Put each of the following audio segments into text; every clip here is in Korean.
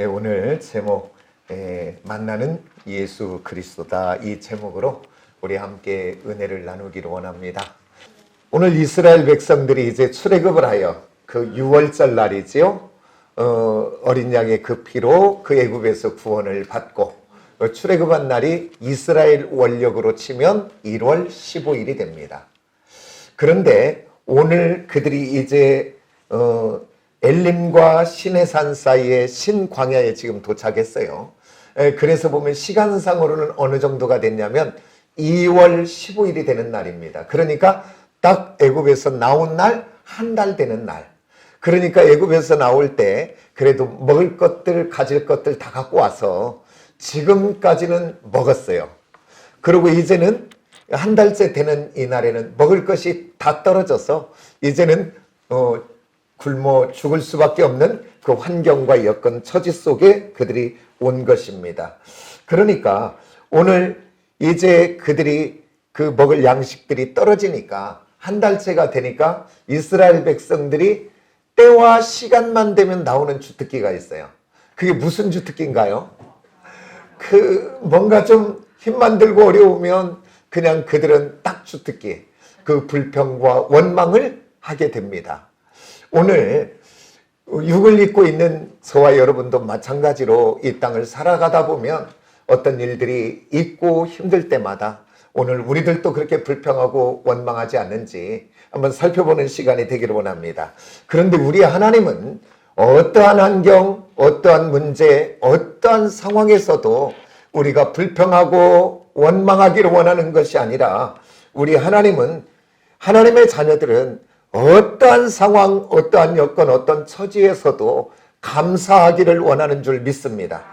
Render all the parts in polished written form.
오늘 제목 만나는 예수 그리스도다, 이 제목으로 우리 함께 은혜를 나누기를 원합니다. 오늘 이스라엘 백성들이 이제 출애굽을 하여 그 6월절 날이지요. 어린 양의 그 피로 그 애굽에서 구원을 받고 출애굽한 날이 이스라엘 원력으로 치면 1월 15일이 됩니다. 그런데 오늘 그들이 이제 엘림과 시내산 사이에 신광야에 지금 도착했어요. 그래서 보면 시간상으로는 어느 정도가 됐냐면 2월 15일이 되는 날입니다. 그러니까 딱 애굽에서 나온 날, 한 달 되는 날. 그러니까 애굽에서 나올 때 그래도 먹을 것들, 가질 것들 다 갖고 와서 지금까지는 먹었어요. 그리고 이제는 한 달째 되는 이 날에는 먹을 것이 다 떨어져서 이제는 굶어 죽을 수밖에 없는 그 환경과 여건, 처지 속에 그들이 온 것입니다. 그러니까 오늘 이제 그들이 그 먹을 양식들이 떨어지니까 한 달째가 되니까 이스라엘 백성들이 때와 시간만 되면 나오는 주특기가 있어요. 그게 무슨 주특기인가요? 뭔가 좀 힘만 들고 어려우면 그냥 그들은 딱 주특기, 그 불평과 원망을 하게 됩니다. 오늘 육을 입고 있는 저와 여러분도 마찬가지로 이 땅을 살아가다 보면 어떤 일들이 있고 힘들 때마다 오늘 우리들도 그렇게 불평하고 원망하지 않는지 한번 살펴보는 시간이 되기를 원합니다. 그런데 우리 하나님은 어떠한 환경, 어떠한 문제, 어떠한 상황에서도 우리가 불평하고 원망하기를 원하는 것이 아니라 우리 하나님은, 하나님의 자녀들은 어떠한 상황, 어떠한 여건, 어떤 처지에서도 감사하기를 원하는 줄 믿습니다.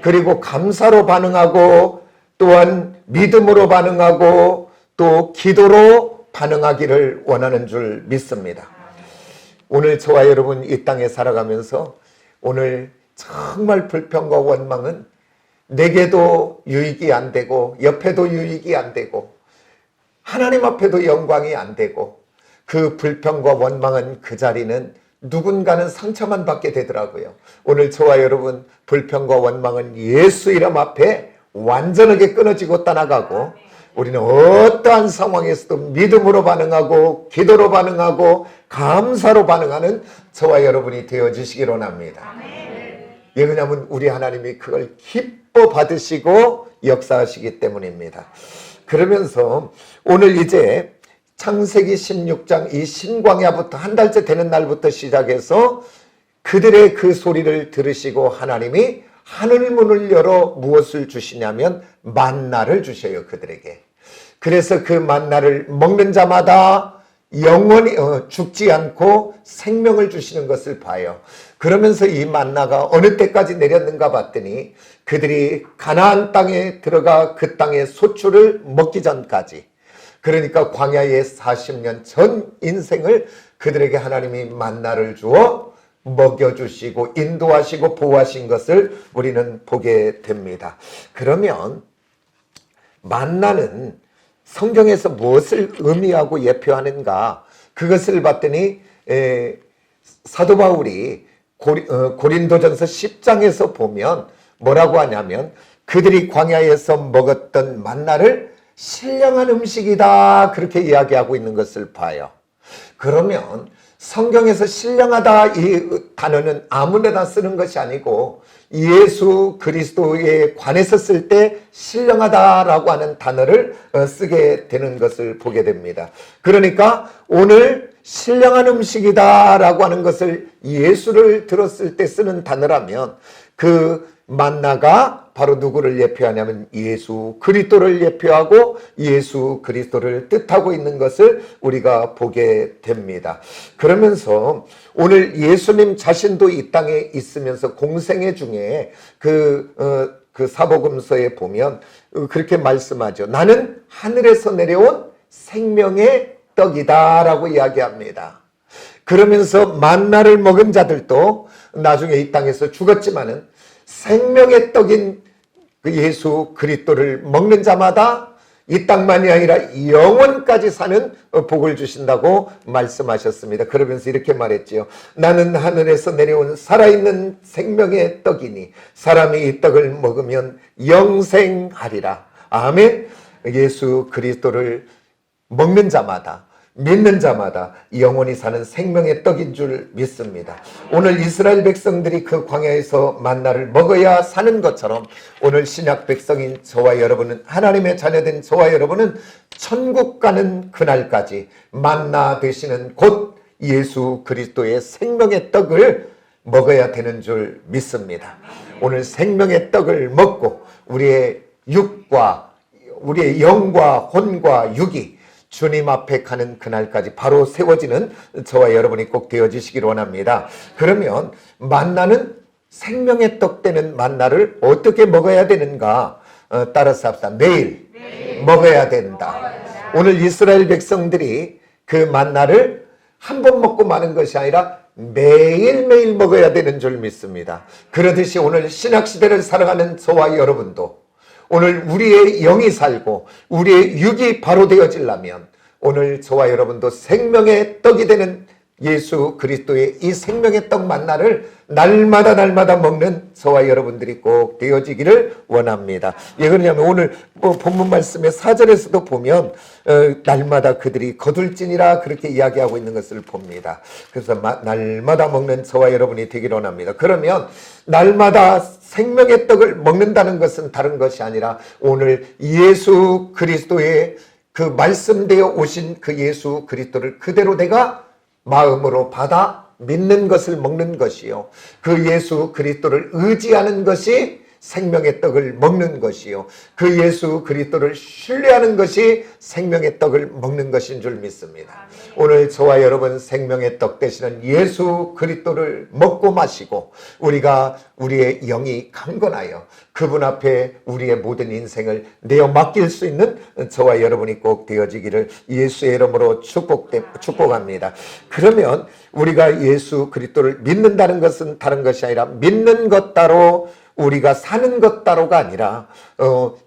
그리고 감사로 반응하고 또한 믿음으로 반응하고 또 기도로 반응하기를 원하는 줄 믿습니다. 오늘 저와 여러분 이 땅에 살아가면서 오늘 정말 불평과 원망은 내게도 유익이 안 되고 옆에도 유익이 안 되고 하나님 앞에도 영광이 안 되고 그 불평과 원망은 그 자리는 누군가는 상처만 받게 되더라고요. 오늘 저와 여러분 불평과 원망은 예수 이름 앞에 완전하게 끊어지고 떠나가고 우리는 어떠한 상황에서도 믿음으로 반응하고 기도로 반응하고 감사로 반응하는 저와 여러분이 되어주시기를 원합니다. 왜냐하면 우리 하나님이 그걸 기뻐 받으시고 역사하시기 때문입니다. 그러면서 오늘 이제 창세기 16장 이 신광야부터 한 달째 되는 날부터 시작해서 그들의 그 소리를 들으시고 하나님이 하늘 문을 열어 무엇을 주시냐면 만나를 주셔요, 그들에게. 그래서 그 만나를 먹는 자마다 영원히 죽지 않고 생명을 주시는 것을 봐요. 그러면서 이 만나가 어느 때까지 내렸는가 봤더니 그들이 가나안 땅에 들어가 그 땅의 소출을 먹기 전까지, 그러니까 광야의 40년 전 인생을 그들에게 하나님이 만나를 주어 먹여주시고 인도하시고 보호하신 것을 우리는 보게 됩니다. 그러면 만나는 성경에서 무엇을 의미하고 예표하는가? 그것을 봤더니 사도 바울이 고린도전서 10장에서 보면 뭐라고 하냐면 그들이 광야에서 먹었던 만나를 신령한 음식이다, 그렇게 이야기하고 있는 것을 봐요. 그러면 성경에서 신령하다 이 단어는 아무데나 쓰는 것이 아니고 예수 그리스도에 관해서 쓸 때 신령하다라고 하는 단어를 쓰게 되는 것을 보게 됩니다. 그러니까 오늘 신령한 음식이다라고 하는 것을 예수를 들었을 때 쓰는 단어라면 그 만나가 바로 누구를 예표하냐면 예수 그리스도를 예표하고 예수 그리스도를 뜻하고 있는 것을 우리가 보게 됩니다. 그러면서 오늘 예수님 자신도 이 땅에 있으면서 공생애 중에 그 사복음서에 보면 그렇게 말씀하죠. 나는 하늘에서 내려온 생명의 떡이다 라고 이야기합니다. 그러면서 만나를 먹은 자들도 나중에 이 땅에서 죽었지만은 생명의 떡인 그 예수 그리스도를 먹는 자마다 이 땅만이 아니라 영원까지 사는 복을 주신다고 말씀하셨습니다. 그러면서 이렇게 말했지요. 나는 하늘에서 내려온 살아있는 생명의 떡이니 사람이 이 떡을 먹으면 영생하리라. 아멘. 예수 그리스도를 먹는 자마다, 믿는 자마다 영원히 사는 생명의 떡인 줄 믿습니다. 오늘 이스라엘 백성들이 그 광야에서 만나를 먹어야 사는 것처럼 오늘 신약 백성인 저와 여러분은, 하나님의 자녀된 저와 여러분은 천국 가는 그날까지 만나 되시는 곧 예수 그리스도의 생명의 떡을 먹어야 되는 줄 믿습니다. 오늘 생명의 떡을 먹고 우리의 육과 우리의 영과 혼과 육이 주님 앞에 가는 그날까지 바로 세워지는 저와 여러분이 꼭 되어지시기를 원합니다. 그러면 만나는 생명의 떡 되는 만나를 어떻게 먹어야 되는가? 따라서 합시다. 매일 먹어야 된다. 오늘 이스라엘 백성들이 그 만나를 한 번 먹고 마는 것이 아니라 매일매일 먹어야 되는 줄 믿습니다. 그러듯이 오늘 신약시대를 살아가는 저와 여러분도 오늘 우리의 영이 살고 우리의 육이 바로 되어지려면 오늘 저와 여러분도 생명의 떡이 되는 예수 그리스도의 이 생명의 떡 만나를 날마다 먹는 저와 여러분들이 꼭 되어지기를 원합니다. 왜 그러냐면 오늘 본문 말씀의 4절에서도 보면 날마다 그들이 거둘지니라 그렇게 이야기하고 있는 것을 봅니다. 그래서 날마다 먹는 저와 여러분이 되기를 원합니다. 그러면 날마다 생명의 떡을 먹는다는 것은 다른 것이 아니라 오늘 예수 그리스도의 그 말씀되어 오신 그 예수 그리스도를 그대로 내가 마음으로 받아 믿는 것을 먹는 것이요. 그 예수 그리스도를 의지하는 것이 생명의 떡을 먹는 것이요. 그 예수 그리스도를 신뢰하는 것이 생명의 떡을 먹는 것인 줄 믿습니다. 오늘 저와 여러분 생명의 떡 되시는 예수 그리스도를 먹고 마시고 우리가 우리의 영이 강건하여 그분 앞에 우리의 모든 인생을 내어 맡길 수 있는 저와 여러분이 꼭 되어지기를 예수의 이름으로 축복합니다. 그러면 우리가 예수 그리스도를 믿는다는 것은 다른 것이 아니라 믿는 것 따로 우리가 사는 것 따로가 아니라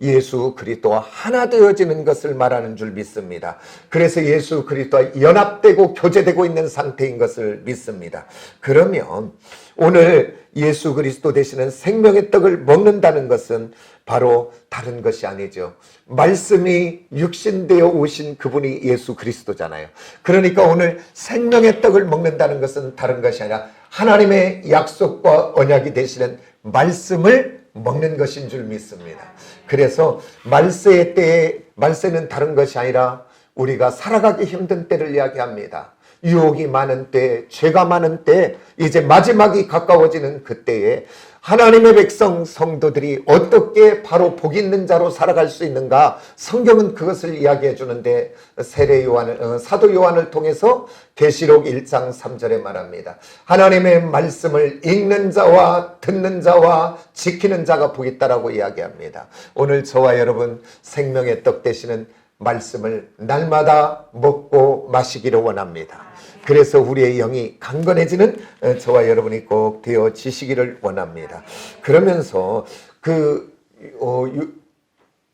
예수 그리스도와 하나 되어지는 것을 말하는 줄 믿습니다. 그래서 예수 그리스도와 연합되고 교제되고 있는 상태인 것을 믿습니다. 그러면 오늘 예수 그리스도 되시는 생명의 떡을 먹는다는 것은 바로 다른 것이 아니죠. 말씀이 육신되어 오신 그분이 예수 그리스도잖아요. 그러니까 오늘 생명의 떡을 먹는다는 것은 다른 것이 아니라 하나님의 약속과 언약이 되시는 말씀을 먹는 것인 줄 믿습니다. 그래서 말세의 때에, 말세는 다른 것이 아니라 우리가 살아가기 힘든 때를 이야기합니다. 유혹이 많은 때, 죄가 많은 때, 이제 마지막이 가까워지는 그때에 하나님의 백성 성도들이 어떻게 바로 복 있는 자로 살아갈 수 있는가? 성경은 그것을 이야기해 주는데 사도 요한을 통해서 계시록 1장 3절에 말합니다. 하나님의 말씀을 읽는 자와 듣는 자와 지키는 자가 복 있다라고 이야기합니다. 오늘 저와 여러분 생명의 떡 되시는 말씀을 날마다 먹고 마시기를 원합니다. 그래서 우리의 영이 강건해지는 저와 여러분이 꼭 되어지시기를 원합니다. 그러면서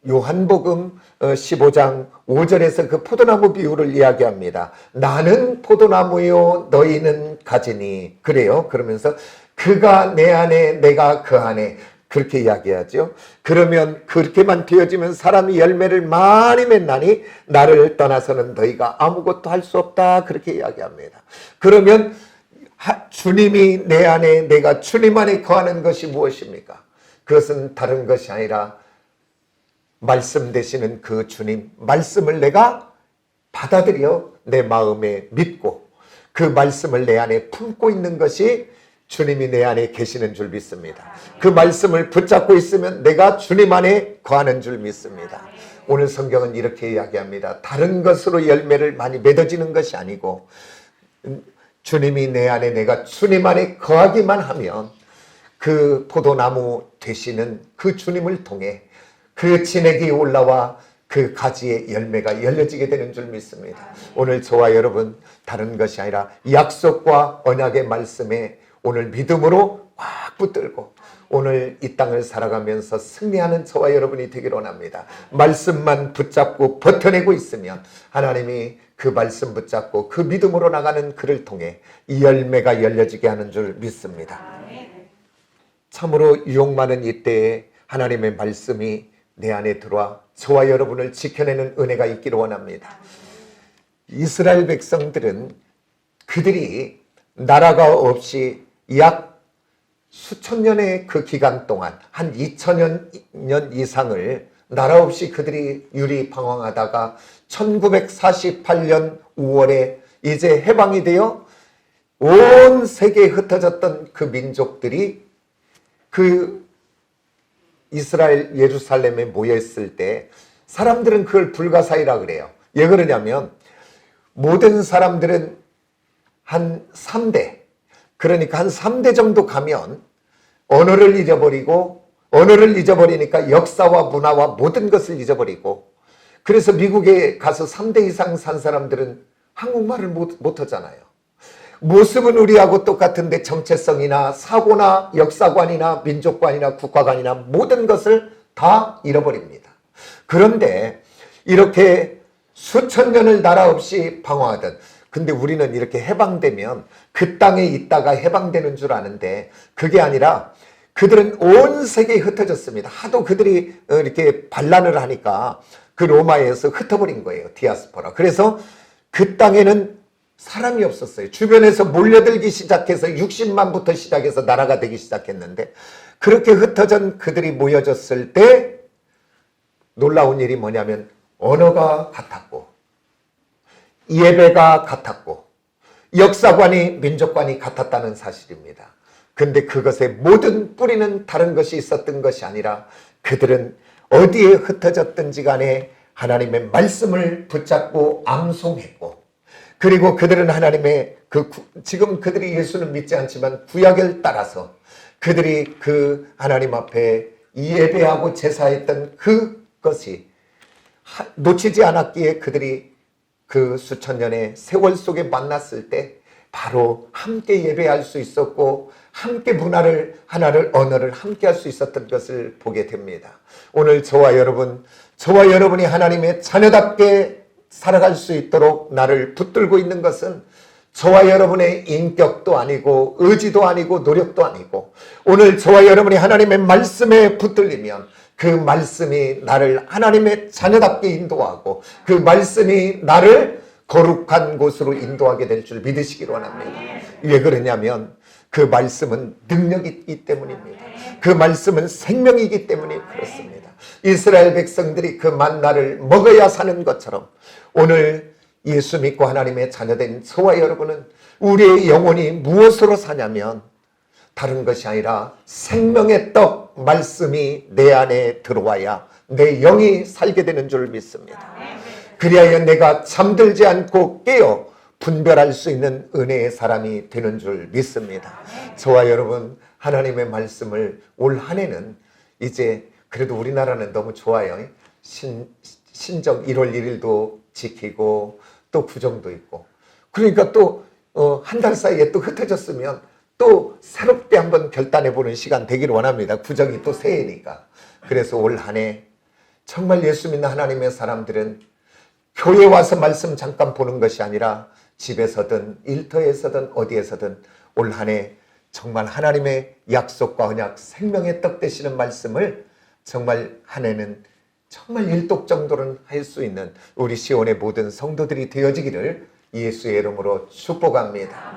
요한복음 15장 5절에서 그 포도나무 비유를 이야기합니다. 나는 포도나무요 너희는 가지니. 그래요. 그러면서 그가 내 안에 내가 그 안에 그렇게 이야기하죠. 그러면 그렇게만 되어지면 사람이 열매를 많이 맺나니 나를 떠나서는 너희가 아무것도 할 수 없다. 그렇게 이야기합니다. 그러면 주님이 내 안에 내가 주님 안에 거하는 것이 무엇입니까? 그것은 다른 것이 아니라 말씀 되시는 그 주님 말씀을 내가 받아들여 내 마음에 믿고 그 말씀을 내 안에 품고 있는 것이 주님이 내 안에 계시는 줄 믿습니다. 그 말씀을 붙잡고 있으면 내가 주님 안에 거하는 줄 믿습니다. 오늘 성경은 이렇게 이야기합니다. 다른 것으로 열매를 많이 맺어지는 것이 아니고 주님이 내 안에 내가 주님 안에 거하기만 하면 그 포도나무 되시는 그 주님을 통해 그 진액이 올라와 그 가지의 열매가 열려지게 되는 줄 믿습니다. 오늘 저와 여러분 다른 것이 아니라 약속과 언약의 말씀에 오늘 믿음으로 꽉 딱 붙들고 오늘 이 땅을 살아가면서 승리하는 저와 여러분이 되기를 원합니다. 말씀만 붙잡고 버텨내고 있으면 하나님이 그 말씀 붙잡고 그 믿음으로 나가는 그를 통해 이 열매가 열려지게 하는 줄 믿습니다. 참으로 유혹 많은 이때에 하나님의 말씀이 내 안에 들어와 저와 여러분을 지켜내는 은혜가 있기를 원합니다. 이스라엘 백성들은 그들이 나라가 없이 약 수천 년의 그 기간 동안 한 2000년 이상을 나라 없이 그들이 유리방황하다가 1948년 5월에 이제 해방이 되어 온 세계에 흩어졌던 그 민족들이 그 이스라엘 예루살렘에 모여있을 때 사람들은 그걸 불가사의라 그래요. 왜 그러냐면 모든 사람들은 한 3대, 그러니까 한 3대 정도 가면 언어를 잊어버리니까 역사와 문화와 모든 것을 잊어버리고, 그래서 미국에 가서 3대 이상 산 사람들은 한국말을 못하잖아요. 모습은 우리하고 똑같은데 정체성이나 사고나 역사관이나 민족관이나 국가관이나 모든 것을 다 잃어버립니다. 그런데 이렇게 수천 년을 나라 없이 방황하던, 근데 우리는 이렇게 해방되면 그 땅에 있다가 해방되는 줄 아는데 그게 아니라 그들은 온 세계에 흩어졌습니다. 하도 그들이 이렇게 반란을 하니까 그 로마에서 흩어버린 거예요. 디아스포라. 그래서 그 땅에는 사람이 없었어요. 주변에서 몰려들기 시작해서 60만부터 시작해서 나라가 되기 시작했는데, 그렇게 흩어진 그들이 모여졌을 때 놀라운 일이 뭐냐면 언어가 같았고 예배가 같았고 역사관이 민족관이 같았다는 사실입니다. 근데 그것의 모든 뿌리는 다른 것이 있었던 것이 아니라 그들은 어디에 흩어졌든지 간에 하나님의 말씀을 붙잡고 암송했고, 그리고 그들은 하나님의 지금 그들이 예수는 믿지 않지만 구약을 따라서 그들이 그 하나님 앞에 예배하고 제사했던 그것이 놓치지 않았기에 그들이 그 수천 년의 세월 속에 만났을 때 바로 함께 예배할 수 있었고 함께 문화를 하나를 언어를 함께 할 수 있었던 것을 보게 됩니다. 오늘 저와 여러분이 하나님의 자녀답게 살아갈 수 있도록 나를 붙들고 있는 것은 저와 여러분의 인격도 아니고 의지도 아니고 노력도 아니고, 오늘 저와 여러분이 하나님의 말씀에 붙들리면 그 말씀이 나를 하나님의 자녀답게 인도하고 그 말씀이 나를 거룩한 곳으로 인도하게 될 줄 믿으시기를 원합니다. 왜 그러냐면 그 말씀은 능력이 있기 때문입니다. 그 말씀은 생명이기 때문에 그렇습니다. 이스라엘 백성들이 그 만나를 먹어야 사는 것처럼 오늘 예수 믿고 하나님의 자녀된 저와 여러분은 우리의 영혼이 무엇으로 사냐면 다른 것이 아니라 생명의 떡 말씀이 내 안에 들어와야 내 영이 살게 되는 줄 믿습니다. 그리하여 내가 잠들지 않고 깨어 분별할 수 있는 은혜의 사람이 되는 줄 믿습니다. 저와 여러분 하나님의 말씀을 올 한 해는 이제 그래도 우리나라는 너무 좋아요. 신정 1월 1일도 지키고 또 구정도 있고, 그러니까 또 한 달 사이에 또 흩어졌으면 또 새롭게 한번 결단해보는 시간 되기를 원합니다. 구정이 또 새해니까. 그래서 올 한 해 정말 예수 믿는 하나님의 사람들은 교회 와서 말씀 잠깐 보는 것이 아니라 집에서든 일터에서든 어디에서든 올 한 해 정말 하나님의 약속과 언약 생명의 떡 되시는 말씀을 정말 한 해는 정말 일독 정도는 할 수 있는 우리 시온의 모든 성도들이 되어지기를 예수의 이름으로 축복합니다.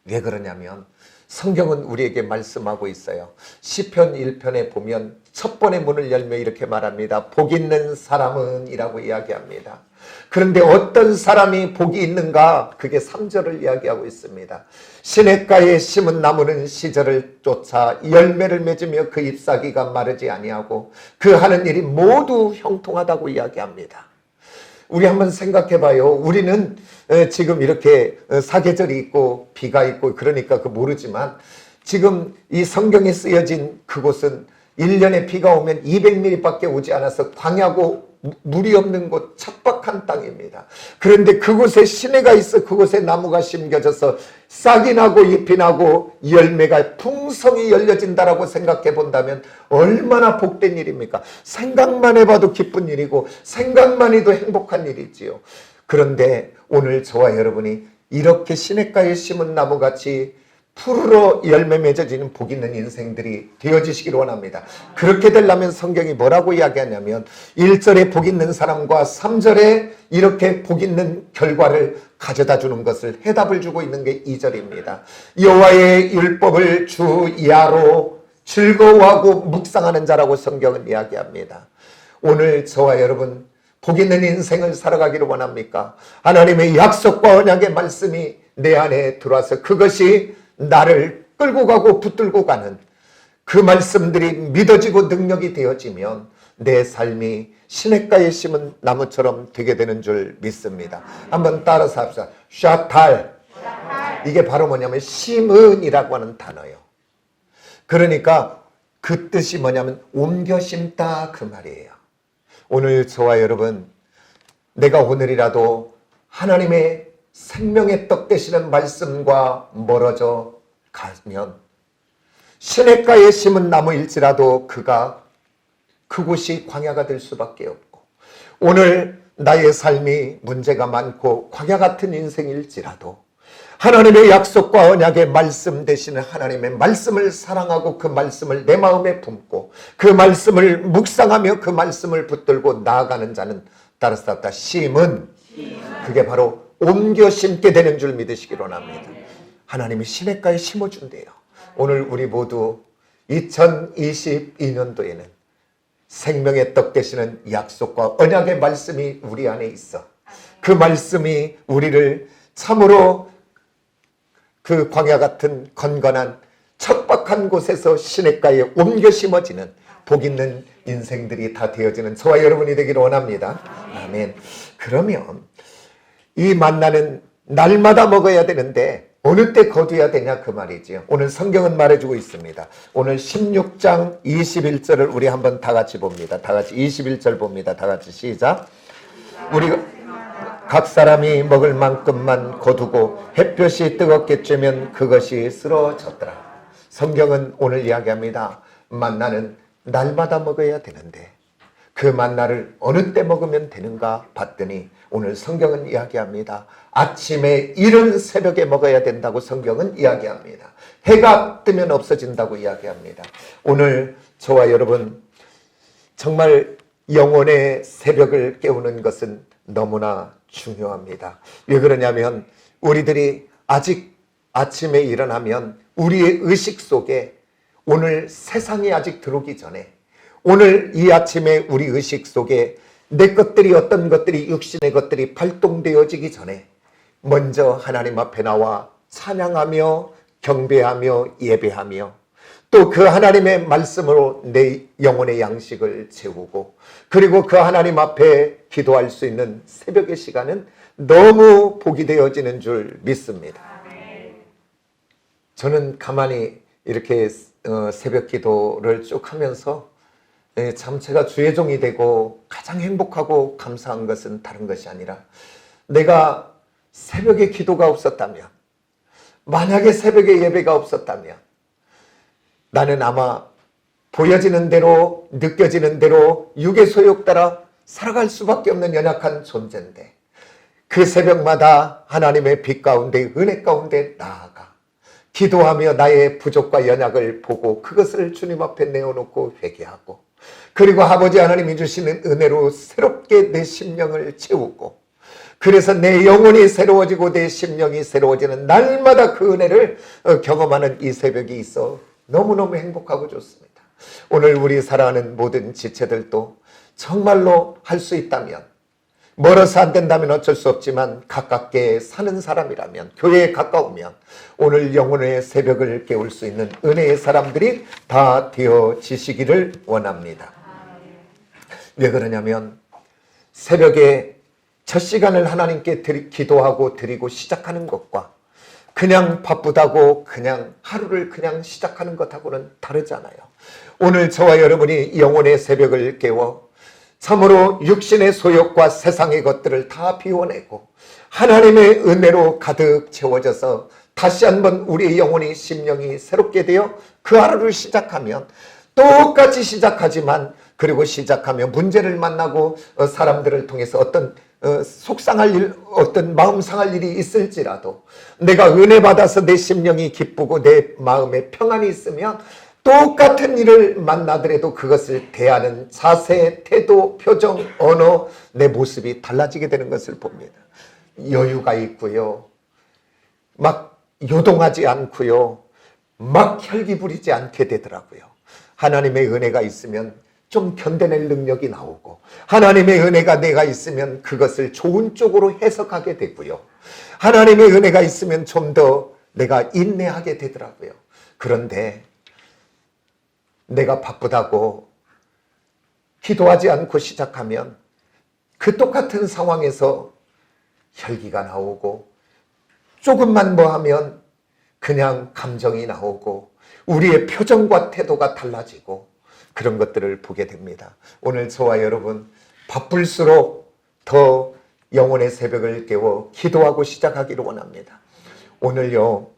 왜 그러냐면 성경은 우리에게 말씀하고 있어요. 시편 1편에 보면 첫 번의 문을 열며 이렇게 말합니다. 복 있는 사람은 이라고 이야기합니다. 그런데 어떤 사람이 복이 있는가? 그게 3절을 이야기하고 있습니다. 시냇가에 심은 나무는 시절을 쫓아 열매를 맺으며 그 잎사귀가 마르지 아니하고 그 하는 일이 모두 형통하다고 이야기합니다. 우리 한번 생각해 봐요. 우리는 지금 이렇게 사계절이 있고 비가 있고 그러니까 모르지만 지금 이 성경에 쓰여진 그곳은 1년에 비가 오면 200mm 밖에 오지 않아서 광야고 물이 없는 곳, 척박한 땅입니다. 그런데 그곳에 시내가 있어 그곳에 나무가 심겨져서 싹이 나고 잎이 나고 열매가 풍성히 열려진다라고 생각해 본다면 얼마나 복된 일입니까? 생각만 해봐도 기쁜 일이고 생각만 해도 행복한 일이지요. 그런데 오늘 저와 여러분이 이렇게 시냇가에 심은 나무같이 푸르러 열매 맺어지는 복 있는 인생들이 되어지시기를 원합니다. 그렇게 되려면 성경이 뭐라고 이야기하냐면 1절에 복 있는 사람과 3절에 이렇게 복 있는 결과를 가져다 주는 것을 해답을 주고 있는 게 2절입니다. 여호와의 율법을 주 야로 즐거워하고 묵상하는 자라고 성경은 이야기합니다. 오늘 저와 여러분 복 있는 인생을 살아가기를 원합니까? 하나님의 약속과 언약의 말씀이 내 안에 들어와서 그것이 나를 끌고 가고 붙들고 가는 그 말씀들이 믿어지고 능력이 되어지면 내 삶이 시냇가에 심은 나무처럼 되게 되는 줄 믿습니다. 한번 따라서 합시다. 샤탈. 이게 바로 뭐냐면 심은이라고 하는 단어예요. 그러니까 그 뜻이 뭐냐면 옮겨 심다 그 말이에요. 오늘 저와 여러분, 내가 오늘이라도 하나님의 생명의 떡 되시는 말씀과 멀어져 가면 시냇가에 심은 나무일지라도 그곳이 광야가 될 수밖에 없고, 오늘 나의 삶이 문제가 많고 광야 같은 인생일지라도 하나님의 약속과 언약의 말씀 되시는 하나님의 말씀을 사랑하고 그 말씀을 내 마음에 품고 그 말씀을 묵상하며 그 말씀을 붙들고 나아가는 자는 따라서 심은 그게 바로 옮겨 심게 되는 줄 믿으시기 원합니다. 하나님이 시냇가에 심어준대요. 오늘 우리 모두 2022년도에는 생명의 떡 되시는 약속과 언약의 말씀이 우리 안에 있어 그 말씀이 우리를 참으로 그 광야 같은 건건한 척박한 곳에서 시냇가에 옮겨 심어지는 복 있는 인생들이 다 되어지는 저와 여러분이 되기를 원합니다. 아멘. 그러면 이 만나는 날마다 먹어야 되는데 어느 때 거두어야 되냐 그 말이지요. 오늘 성경은 말해주고 있습니다. 오늘 16장 21절을 우리 한번 다 같이 봅니다. 다 같이 21절 봅니다. 다 같이 시작. 우리가 각 사람이 먹을 만큼만 거두고 햇볕이 뜨겁게 쬐면 그것이 쓰러졌더라. 성경은 오늘 이야기합니다. 만나는 날마다 먹어야 되는데 그 만나를 어느 때 먹으면 되는가 봤더니 오늘 성경은 이야기합니다. 아침에 이른 새벽에 먹어야 된다고 성경은 이야기합니다. 해가 뜨면 없어진다고 이야기합니다. 오늘 저와 여러분 정말 영혼의 새벽을 깨우는 것은 너무나 중요합니다. 왜 그러냐면 우리들이 아직 아침에 일어나면 우리의 의식 속에 오늘 세상이 아직 들어오기 전에 오늘 이 아침에 우리 의식 속에 내 것들이 어떤 것들이 육신의 것들이 발동되어지기 전에 먼저 하나님 앞에 나와 찬양하며 경배하며 예배하며 또 그 하나님의 말씀으로 내 영혼의 양식을 채우고 그리고 그 하나님 앞에 기도할 수 있는 새벽의 시간은 너무 복이 되어지는 줄 믿습니다. 저는 가만히 이렇게 새벽 기도를 쭉 하면서 참 제가 주의 종이 되고 가장 행복하고 감사한 것은 다른 것이 아니라 내가 새벽에 기도가 없었다면, 만약에 새벽에 예배가 없었다면 나는 아마 보여지는 대로 느껴지는 대로 육의 소욕 따라 살아갈 수밖에 없는 연약한 존재인데 그 새벽마다 하나님의 빛 가운데 은혜 가운데 나아가 기도하며 나의 부족과 연약을 보고 그것을 주님 앞에 내어놓고 회개하고 그리고 아버지 하나님이 주시는 은혜로 새롭게 내 심령을 채우고 그래서 내 영혼이 새로워지고 내 심령이 새로워지는 날마다 그 은혜를 경험하는 이 새벽이 있어 너무너무 행복하고 좋습니다. 오늘 우리 사랑하는 모든 지체들도 정말로 할 수 있다면 멀어서 안 된다면 어쩔 수 없지만 가깝게 사는 사람이라면 교회에 가까우면 오늘 영혼의 새벽을 깨울 수 있는 은혜의 사람들이 다 되어지시기를 원합니다. 왜 그러냐면 새벽에 첫 시간을 하나님께 기도하고 드리고 시작하는 것과 그냥 바쁘다고 그냥 하루를 그냥 시작하는 것하고는 다르잖아요. 오늘 저와 여러분이 영혼의 새벽을 깨워 참으로 육신의 소욕과 세상의 것들을 다 비워내고 하나님의 은혜로 가득 채워져서 다시 한번 우리의 영혼이 심령이 새롭게 되어 그 하루를 시작하면 똑같이 시작하지만 그리고 시작하면 문제를 만나고 사람들을 통해서 어떤 속상할 일, 어떤 마음 상할 일이 있을지라도 내가 은혜 받아서 내 심령이 기쁘고 내 마음에 평안이 있으면 똑같은 일을 만나더라도 그것을 대하는 자세, 태도, 표정, 언어, 내 모습이 달라지게 되는 것을 봅니다. 여유가 있고요. 막 요동하지 않고요. 막 혈기 부리지 않게 되더라고요. 하나님의 은혜가 있으면 좀 견뎌낼 능력이 나오고 하나님의 은혜가 내가 있으면 그것을 좋은 쪽으로 해석하게 되고요. 하나님의 은혜가 있으면 좀 더 내가 인내하게 되더라고요. 그런데 내가 바쁘다고 기도하지 않고 시작하면 그 똑같은 상황에서 혈기가 나오고 조금만 뭐 하면 그냥 감정이 나오고 우리의 표정과 태도가 달라지고 그런 것들을 보게 됩니다. 오늘 저와 여러분 바쁠수록 더 영혼의 새벽을 깨워 기도하고 시작하기를 원합니다. 오늘요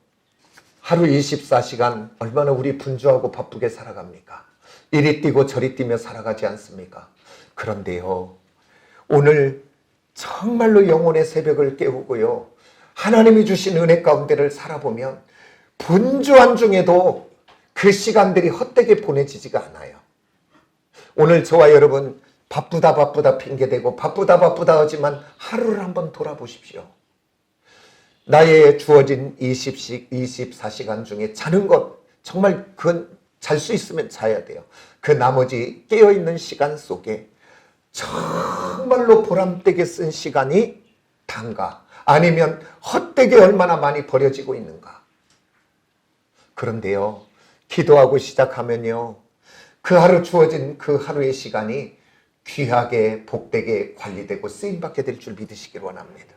하루 24시간 얼마나 우리 분주하고 바쁘게 살아갑니까? 이리 뛰고 저리 뛰며 살아가지 않습니까? 그런데요 오늘 정말로 영혼의 새벽을 깨우고요 하나님이 주신 은혜 가운데를 살아보면 분주한 중에도 그 시간들이 헛되게 보내지지가 않아요. 오늘 저와 여러분 바쁘다 핑계대고 바쁘다 하지만 하루를 한번 돌아보십시오. 나의 주어진 24시간 중에 자는 것 정말 그건 잘 수 있으면 자야 돼요. 그 나머지 깨어있는 시간 속에 정말로 보람되게 쓴 시간이 단가 아니면 헛되게 얼마나 많이 버려지고 있는가. 그런데요 기도하고 시작하면요 그 하루 주어진 그 하루의 시간이 귀하게 복되게 관리되고 쓰임받게 될 줄 믿으시길 원합니다.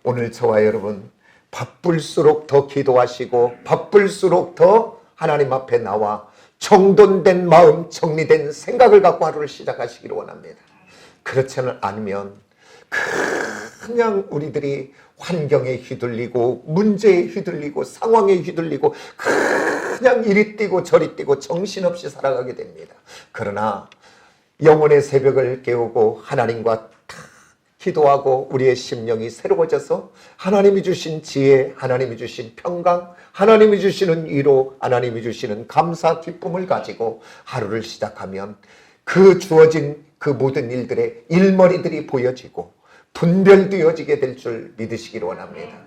오늘 저와 여러분 바쁠수록 더 기도하시고 바쁠수록 더 하나님 앞에 나와 정돈된 마음, 정리된 생각을 갖고 하루를 시작하시기를 원합니다. 그렇지는 않으면 그냥 우리들이 환경에 휘둘리고 문제에 휘둘리고 상황에 휘둘리고 그냥 이리 뛰고 저리 뛰고 정신없이 살아가게 됩니다. 그러나 영혼의 새벽을 깨우고 하나님과 기도하고 우리의 심령이 새로워져서 하나님이 주신 지혜, 하나님이 주신 평강, 하나님이 주시는 위로, 하나님이 주시는 감사, 기쁨을 가지고 하루를 시작하면 그 주어진 그 모든 일들의 일머리들이 보여지고 분별되어지게 될 줄 믿으시기를 원합니다.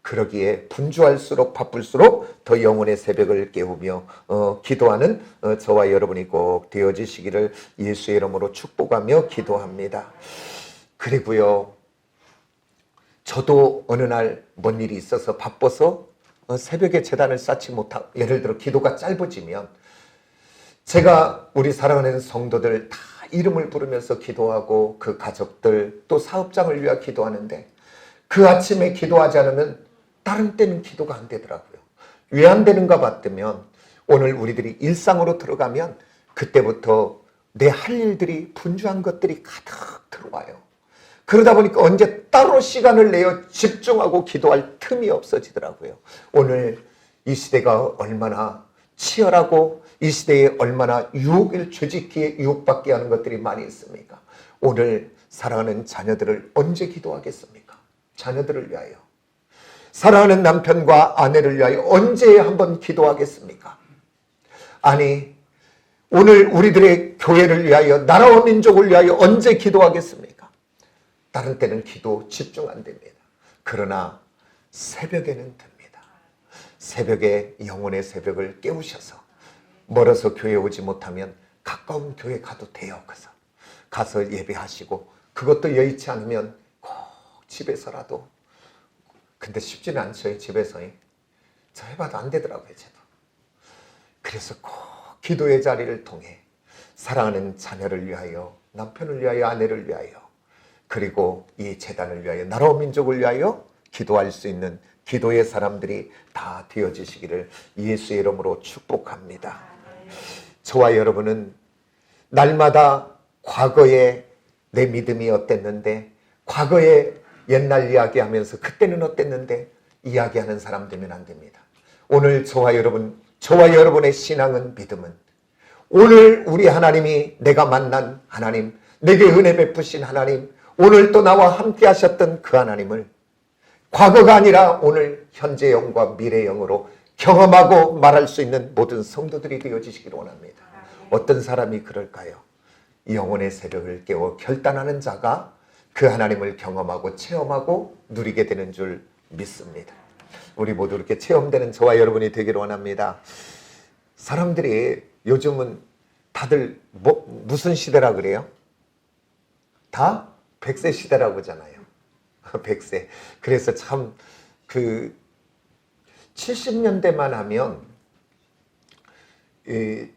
그러기에 분주할수록 바쁠수록 더 영혼의 새벽을 깨우며 기도하는 저와 여러분이 꼭 되어지시기를 예수의 이름으로 축복하며 기도합니다. 그리고요 저도 어느 날 뭔 일이 있어서 바빠서 새벽에 제단을 쌓지 못하고 예를 들어 기도가 짧아지면 제가 우리 사랑하는 성도들 다 이름을 부르면서 기도하고 그 가족들 또 사업장을 위하여 기도하는데 그 아침에 기도하지 않으면 다른 때는 기도가 안 되더라고요. 왜 안 되는가 봤더면 오늘 우리들이 일상으로 들어가면 그때부터 내 할 일들이 분주한 것들이 가득 들어와요. 그러다 보니까 언제 따로 시간을 내어 집중하고 기도할 틈이 없어지더라고요. 오늘 이 시대가 얼마나 치열하고 이 시대에 얼마나 유혹을 죄짓기에 유혹받게 하는 것들이 많이 있습니까? 오늘 사랑하는 자녀들을 언제 기도하겠습니까? 자녀들을 위하여. 사랑하는 남편과 아내를 위하여 언제 한번 기도하겠습니까? 아니 오늘 우리들의 교회를 위하여 나라와 민족을 위하여 언제 기도하겠습니까? 다른 때는 기도 집중 안 됩니다. 그러나 새벽에는 됩니다. 새벽에 영혼의 새벽을 깨우셔서 멀어서 교회 오지 못하면 가까운 교회 가도 돼요. 가서 예배하시고 그것도 여의치 않으면 꼭 집에서라도 근데 쉽지는 않죠. 집에서 저 해봐도 안 되더라고요. 저도. 그래서 꼭 기도의 자리를 통해 사랑하는 자녀를 위하여 남편을 위하여 아내를 위하여 그리고 이 재단을 위하여 나라와 민족을 위하여 기도할 수 있는 기도의 사람들이 다 되어지시기를 예수의 이름으로 축복합니다. 저와 여러분은 날마다 과거에 내 믿음이 어땠는데, 과거에 옛날 이야기하면서 그때는 어땠는데 이야기하는 사람 되면 안 됩니다. 오늘 저와 여러분의 신앙은, 믿음은 오늘 우리 하나님이, 내가 만난 하나님, 내게 은혜 베푸신 하나님, 오늘 또 나와 함께 하셨던 그 하나님을 과거가 아니라 오늘 현재 영과 미래 영으로 경험하고 말할 수 있는 모든 성도들이 되어지시기를 원합니다. 어떤 사람이 그럴까요? 영혼의 새벽을 깨워 결단하는 자가 그 하나님을 경험하고 체험하고 누리게 되는 줄 믿습니다. 우리 모두 이렇게 체험되는 저와 여러분이 되기를 원합니다. 사람들이 요즘은 다들 무슨 시대라 그래요? 다 100세 시대라고 하잖아요. 100세. 그래서 참 70년대만 하면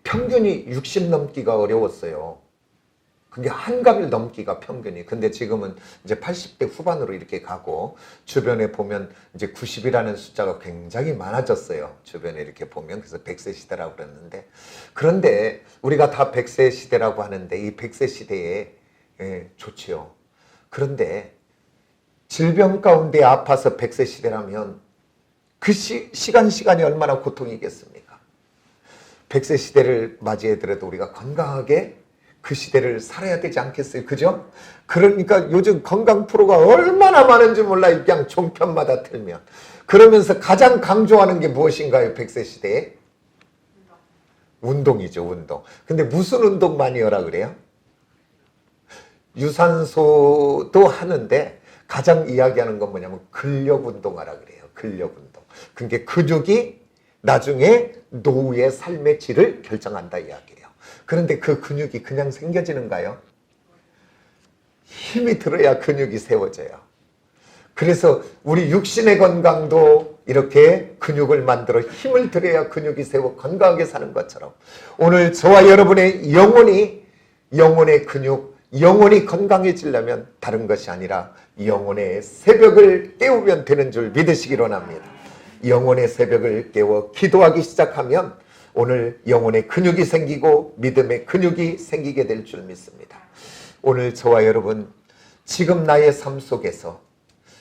평균이 60 넘기가 어려웠어요. 그게 한갑을 넘기가 평균이. 근데 지금은 이제 80대 후반으로 이렇게 가고, 주변에 보면 이제 90이라는 숫자가 굉장히 많아졌어요. 주변에 이렇게 보면. 그래서 100세 시대라고 그랬는데, 그런데 우리가 다 100세 시대라고 하는데 이 100세 시대에 좋지요. 그런데 질병 가운데 아파서 100세 시대라면 그 시간이 얼마나 고통이겠습니까? 100세 시대를 맞이해더라도 우리가 건강하게 그 시대를 살아야 되지 않겠어요? 그죠? 그러니까 요즘 건강 프로가 얼마나 많은지 몰라요. 그냥 종편마다 틀면. 그러면서 가장 강조하는 게 무엇인가요? 100세 시대에? 운동이죠, 운동. 근데 무슨 운동 많이 하라 그래요? 유산소도 하는데 가장 이야기하는 건 뭐냐면 근력 운동하라 그래요. 근력 운동. 그게 근육이 나중에 노후의 삶의 질을 결정한다 이야기예요. 그런데 그 근육이 그냥 생겨지는가요? 힘이 들어야 근육이 세워져요. 그래서 우리 육신의 건강도 이렇게 근육을 만들어 힘을 들여야 근육이 세워 건강하게 사는 것처럼, 오늘 저와 여러분의 영혼의 근육, 영혼이 건강해지려면 다른 것이 아니라 영혼의 새벽을 깨우면 되는 줄 믿으시기 원합니다. 영혼의 새벽을 깨워 기도하기 시작하면 오늘 영혼의 근육이 생기고 믿음의 근육이 생기게 될 줄 믿습니다. 오늘 저와 여러분, 지금 나의 삶 속에서,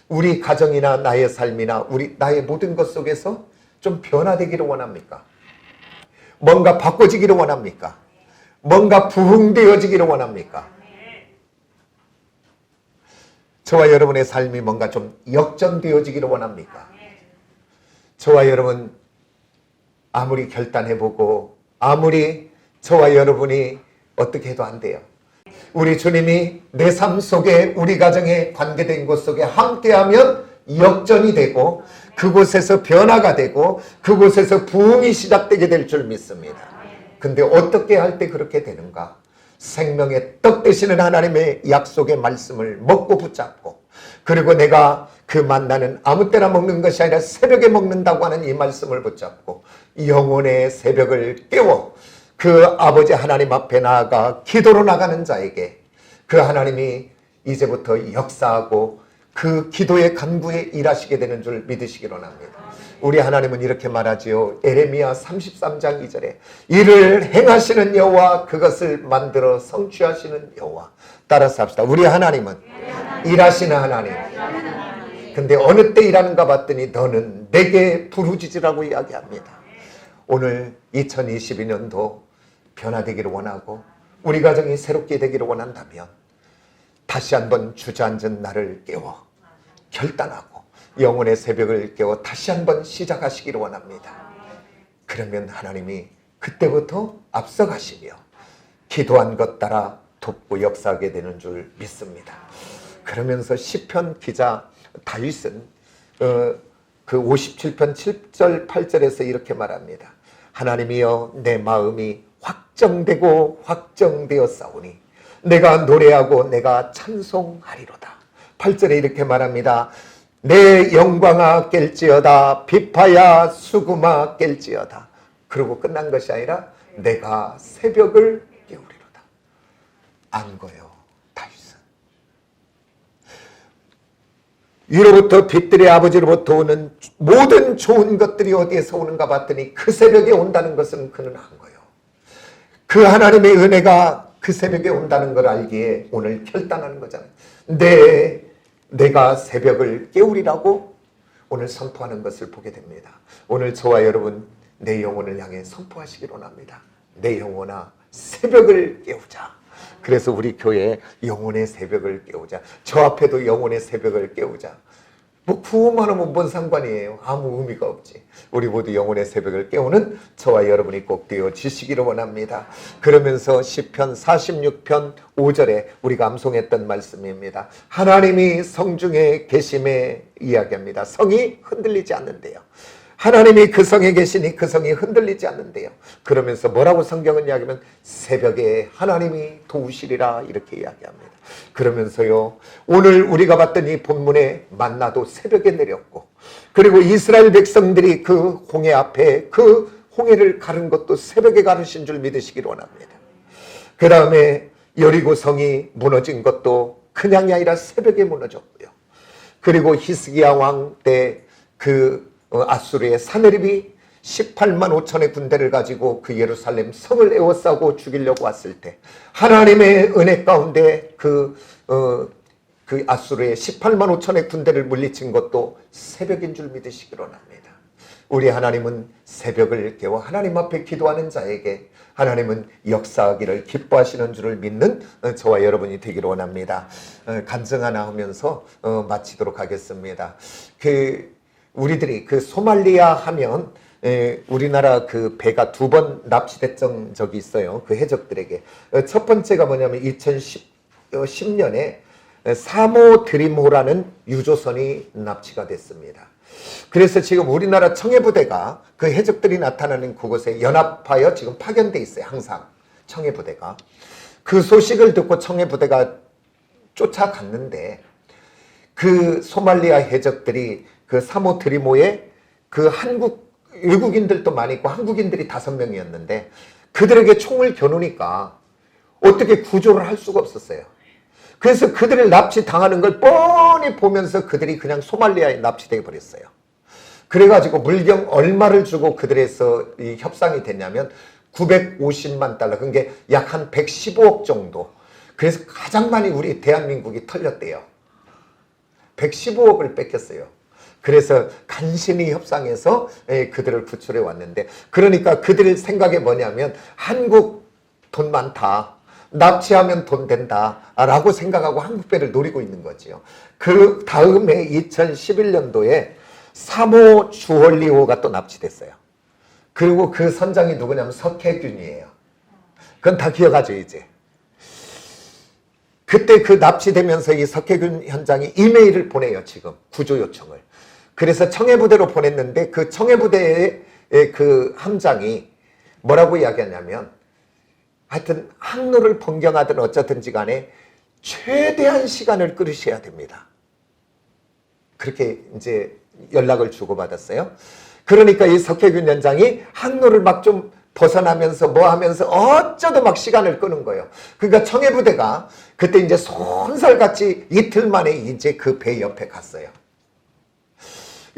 우리 가정이나 나의 삶이나 나의 모든 것 속에서 좀 변화되기를 원합니까? 뭔가 바꿔지기를 원합니까? 뭔가 부흥되어지기를 원합니까? 저와 여러분의 삶이 뭔가 좀 역전되어지기를 원합니까? 저와 여러분, 아무리 결단해보고 아무리 저와 여러분이 어떻게 해도 안 돼요. 우리 주님이 내 삶 속에, 우리 가정에 관계된 곳 속에 함께하면 역전이 되고, 그곳에서 변화가 되고, 그곳에서 부흥이 시작되게 될 줄 믿습니다. 근데 어떻게 할 때 그렇게 되는가? 생명의 떡 되시는 하나님의 약속의 말씀을 먹고 붙잡고, 그리고 내가 그 만나는 아무 때나 먹는 것이 아니라 새벽에 먹는다고 하는 이 말씀을 붙잡고 영혼의 새벽을 깨워 그 아버지 하나님 앞에 나아가 기도로 나가는 자에게 그 하나님이 이제부터 역사하고 그 기도의 간구에 일하시게 되는 줄 믿으시기 원합니다. 우리 하나님은 이렇게 말하지요. 에레미야 33장 2절에 이를 행하시는 여호와, 그것을 만들어 성취하시는 여호와. 따라서 합시다. 우리 하나님은 일하시는 하나님. 근데 어느 때 일하는가 봤더니 너는 내게 부르짖으라고 이야기합니다. 오늘 2022년도 변화되기를 원하고 우리 가정이 새롭게 되기를 원한다면 다시 한번 주저앉은 나를 깨워 결단하고 영혼의 새벽을 깨워 다시 한번 시작하시기를 원합니다. 그러면 하나님이 그때부터 앞서가시며 기도한 것 따라 돕고 역사하게 되는 줄 믿습니다. 그러면서 시편 기자 다윗은 그 57편 7절 8절에서 이렇게 말합니다. 하나님이여, 내 마음이 확정되고 확정되었사오니 내가 노래하고 내가 찬송하리로다. 8절에 이렇게 말합니다. 내 영광아 깰지어다, 비파야 수금아 깰지어다. 그러고 끝난 것이 아니라 내가 새벽을 깨우리로다. 안 거요. 다윗은 위로부터 빛들의 아버지로부터 오는 모든 좋은 것들이 어디에서 오는가 봤더니 그 새벽에 온다는 것은 그는 안 거요. 그 하나님의 은혜가 그 새벽에 온다는 걸 알기에 오늘 결단하는 거잖아요. 내가 새벽을 깨우리라고 오늘 선포하는 것을 보게 됩니다. 오늘 저와 여러분 내 영혼을 향해 선포하시길 원합니다. 내 영혼아 새벽을 깨우자. 그래서 우리 교회에 영혼의 새벽을 깨우자. 저 앞에도 영혼의 새벽을 깨우자. 뭐 구호만 하면 뭔 상관이에요. 아무 의미가 없지. 우리 모두 영혼의 새벽을 깨우는 저와 여러분이 꼭 되어지시기를 원합니다. 그러면서 시편 46편 5절에 우리가 암송했던 말씀입니다. 하나님이 성중에 계심에 이야기합니다. 성이 흔들리지 않는데요. 하나님이 그 성에 계시니 그 성이 흔들리지 않는데요. 그러면서 뭐라고 성경은 이야기하면 새벽에 하나님이 도우시리라 이렇게 이야기합니다. 그러면서요 오늘 우리가 봤던 이 본문에 만나도 새벽에 내렸고 그리고 이스라엘 백성들이 그 홍해 앞에 그 홍해를 가른 것도 새벽에 가르신 줄 믿으시길 원합니다. 그 다음에 여리고 성이 무너진 것도 그냥이 아니라 새벽에 무너졌고요. 그리고 히스기야 왕 때 그 아수르의 사네립이 18만 5천의 군대를 가지고 그 예루살렘 성을 에워싸고 죽이려고 왔을 때 하나님의 은혜 가운데 그 아수르의 18만 5천의 군대를 물리친 것도 새벽인 줄 믿으시기 원합니다. 우리 하나님은 새벽을 깨워 하나님 앞에 기도하는 자에게 하나님은 역사하기를 기뻐하시는 줄을 믿는 저와 여러분이 되기를 원합니다. 간증 하나 하면서 마치도록 하겠습니다. 우리들이 그 소말리아 하면 우리나라 그 배가 2번 납치됐던 적이 있어요. 그 해적들에게. 첫 번째가 뭐냐면 2010년에 사모 드림호라는 유조선이 납치가 됐습니다. 그래서 지금 우리나라 청해부대가 그 해적들이 나타나는 그곳에 연합하여 지금 파견돼 있어요. 항상 청해부대가. 그 소식을 듣고 청해부대가 쫓아갔는데 그 소말리아 해적들이 그 사모 드리모에 그 외국인들도 많이 있고 한국인들이 5명이었는데 그들에게 총을 겨누니까 어떻게 구조를 할 수가 없었어요. 그래서 그들을 납치당하는 걸 뻔히 보면서 그들이 그냥 소말리아에 납치되어 버렸어요. 그래가지고 물경 얼마를 주고 그들에서 이 협상이 됐냐면 950만 달러, 그게 약 한 115억 정도. 그래서 가장 많이 우리 대한민국이 털렸대요. 115억을 뺏겼어요. 그래서 간신히 협상해서 그들을 구출해 왔는데, 그러니까 그들 생각이 뭐냐면 한국 돈 많다, 납치하면 돈 된다 라고 생각하고 한국배를 노리고 있는 거지요. 그 다음에 2011년도에 사모 주얼리호가 또 납치됐어요. 그리고 그 선장이 누구냐면 석혜균이에요. 그건 다 기억하죠 이제. 그때 그 납치되면서 이 석혜균 현장이 이메일을 보내요. 지금 구조 요청을. 그래서 청해부대로 보냈는데 그 청해부대의 그 함장이 뭐라고 이야기하냐면, 하여튼 항로를 변경하든 어쩌든지 간에 최대한 시간을 끌으셔야 됩니다. 그렇게 이제 연락을 주고받았어요. 그러니까 이 석혜균 연장이 항로를 막 좀 벗어나면서 뭐 하면서 어쩌도 막 시간을 끄는 거예요. 그러니까 청해부대가 그때 이제 손살같이 이틀 만에 이제 그 배 옆에 갔어요.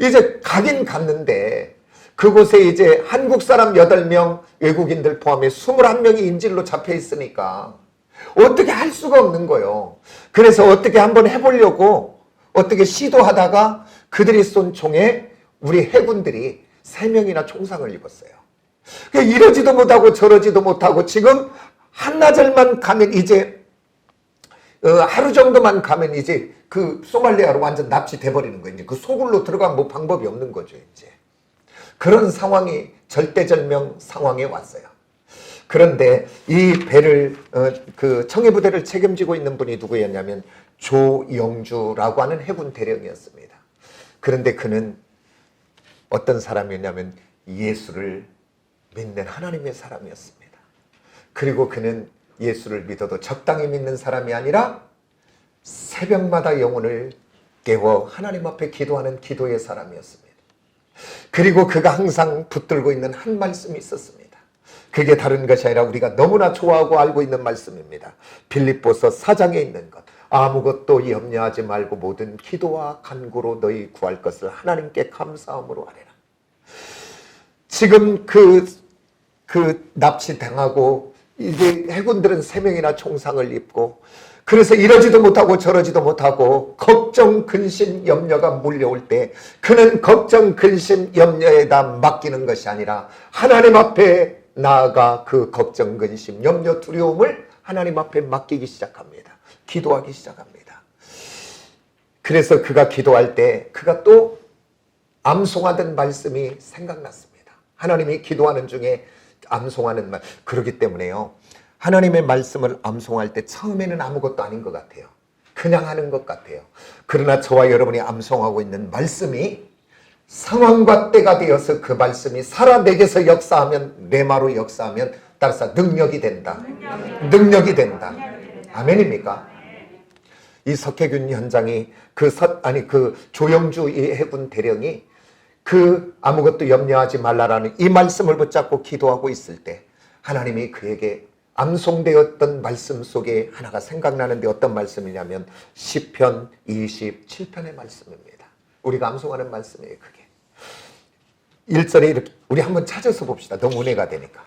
이제 가긴 갔는데 그곳에 이제 한국 사람 8명, 외국인들 포함해 21명이 인질로 잡혀 있으니까 어떻게 할 수가 없는 거예요. 그래서 어떻게 한번 해보려고 어떻게 시도하다가 그들이 쏜 총에 우리 해군들이 3명이나 총상을 입었어요. 이러지도 못하고 저러지도 못하고 지금 한나절만 가면 이제 하루 정도만 가면 이제 그 소말리아로 완전 납치돼 버리는 거예요. 이제 그 소굴로 들어가면 뭐 방법이 없는 거죠. 이제 그런 상황이 절대절명 상황에 왔어요. 그런데 이 배를 그 청해부대를 책임지고 있는 분이 누구였냐면 조영주라고 하는 해군 대령이었습니다. 그런데 그는 어떤 사람이었냐면 예수를 믿는 하나님의 사람이었습니다. 그리고 그는 예수를 믿어도 적당히 믿는 사람이 아니라 새벽마다 영혼을 깨워 하나님 앞에 기도하는 기도의 사람이었습니다. 그리고 그가 항상 붙들고 있는 한 말씀이 있었습니다. 그게 다른 것이 아니라 우리가 너무나 좋아하고 알고 있는 말씀입니다. 빌립보서 4장에 있는 것. 아무것도 염려하지 말고 모든 기도와 간구로 너희 구할 것을 하나님께 감사함으로 하래라. 지금 그 납치당하고 이게 해군들은 3명이나 총상을 입고 그래서 이러지도 못하고 저러지도 못하고 걱정, 근심, 염려가 몰려올 때 그는 걱정, 근심, 염려에다 맡기는 것이 아니라 하나님 앞에 나아가 그 걱정, 근심, 염려, 두려움을 하나님 앞에 맡기기 시작합니다. 기도하기 시작합니다. 그래서 그가 기도할 때 그가 또 암송하던 말씀이 생각났습니다. 하나님이 기도하는 중에 암송하는 말. 그렇기 때문에요, 하나님의 말씀을 암송할 때 처음에는 아무것도 아닌 것 같아요. 그냥 하는 것 같아요. 그러나 저와 여러분이 암송하고 있는 말씀이 상황과 때가 되어서 그 말씀이 살아 내게서 역사하면, 레마로 역사하면 따라서 능력이 된다. 능력이 된다. 아멘입니까? 이 석해균 현장이 그 조영주 이 해군 대령이 그 아무것도 염려하지 말라라는 이 말씀을 붙잡고 기도하고 있을 때 하나님이 그에게 암송되었던 말씀 속에 하나가 생각나는데 어떤 말씀이냐면 시편 27편의 말씀입니다. 우리가 암송하는 말씀이에요. 그게 1절에 이렇게 우리 한번 찾아서 봅시다. 너무 은혜가 되니까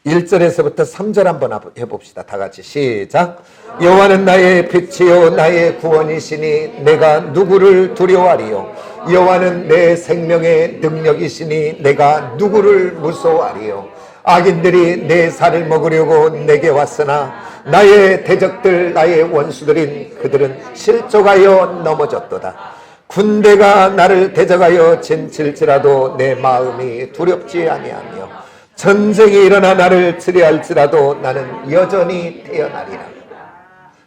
1절에서부터 3절 한번 해봅시다. 다 같이 시작. 여호와는 나의 빛이요 나의 구원이시니 내가 누구를 두려워하리요. 여호와는 내 생명의 능력이시니 내가 누구를 무서워하리요. 악인들이 내 살을 먹으려고 내게 왔으나 나의 대적들 나의 원수들인 그들은 실족하여 넘어졌도다. 군대가 나를 대적하여 진칠지라도 내 마음이 두렵지 아니하며 전쟁이 일어나 나를 치리할지라도 나는 여전히 태어나리라.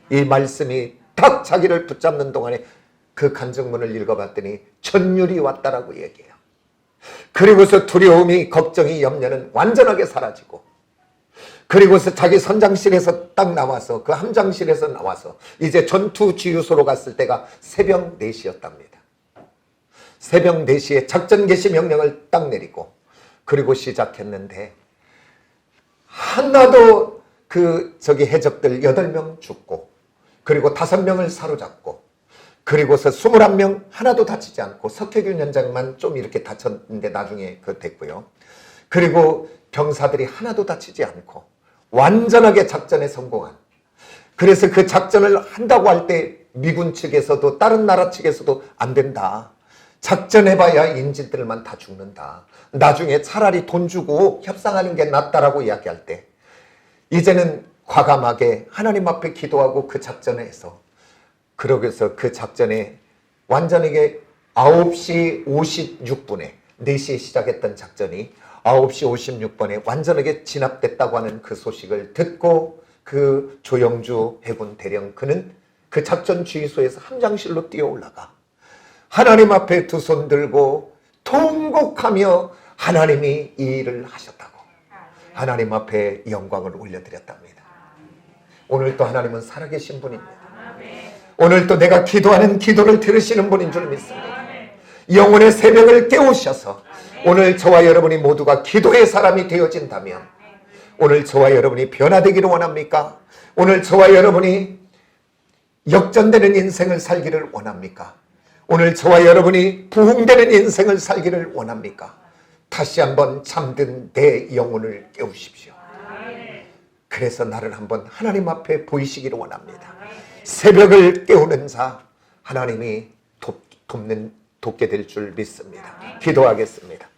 이 말씀이 딱 자기를 붙잡는 동안에 그 간증문을 읽어봤더니 천율이 왔다라고 얘기해요. 그리고서 두려움이, 걱정이, 염려는 완전하게 사라지고, 그리고서 자기 선장실에서 딱 나와서 그 함장실에서 나와서 이제 전투 지휘소로 갔을 때가 새벽 4시였답니다. 새벽 4시에 작전 개시 명령을 딱 내리고 그리고 시작했는데 하나도 해적들 8명 죽고 그리고 5명을 사로잡고 그리고서 21명 하나도 다치지 않고 석해균 현장만 좀 이렇게 다쳤는데 나중에 됐고요. 그리고 병사들이 하나도 다치지 않고 완전하게 작전에 성공한, 그래서 그 작전을 한다고 할 때 미군 측에서도 다른 나라 측에서도 안 된다. 작전해봐야 인질들만 다 죽는다. 나중에 차라리 돈 주고 협상하는 게 낫다라고 이야기할 때 이제는 과감하게 하나님 앞에 기도하고 그 작전을 해서, 그러고서 그 작전에 완전하게 9시 56분에 4시에 시작했던 작전이 9시 56분에 완전하게 진압됐다고 하는 그 소식을 듣고 그 조영주 해군 대령 그는 그 작전 주의소에서 함장실로 뛰어 올라가 하나님 앞에 두 손 들고 통곡하며 하나님이 이 일을 하셨다고 하나님 앞에 영광을 올려드렸답니다. 오늘도 하나님은 살아계신 분입니다. 오늘도 내가 기도하는 기도를 들으시는 분인 줄 믿습니다. 영혼의 새벽을 깨우셔서 오늘 저와 여러분이 모두가 기도의 사람이 되어진다면, 오늘 저와 여러분이 변화되기를 원합니까? 오늘 저와 여러분이 역전되는 인생을 살기를 원합니까? 오늘 저와 여러분이 부흥되는 인생을 살기를 원합니까? 다시 한번 잠든 내 영혼을 깨우십시오. 그래서 나를 한번 하나님 앞에 보이시기를 원합니다. 새벽을 깨우는 자 하나님이 돕게 될 줄 믿습니다. 기도하겠습니다.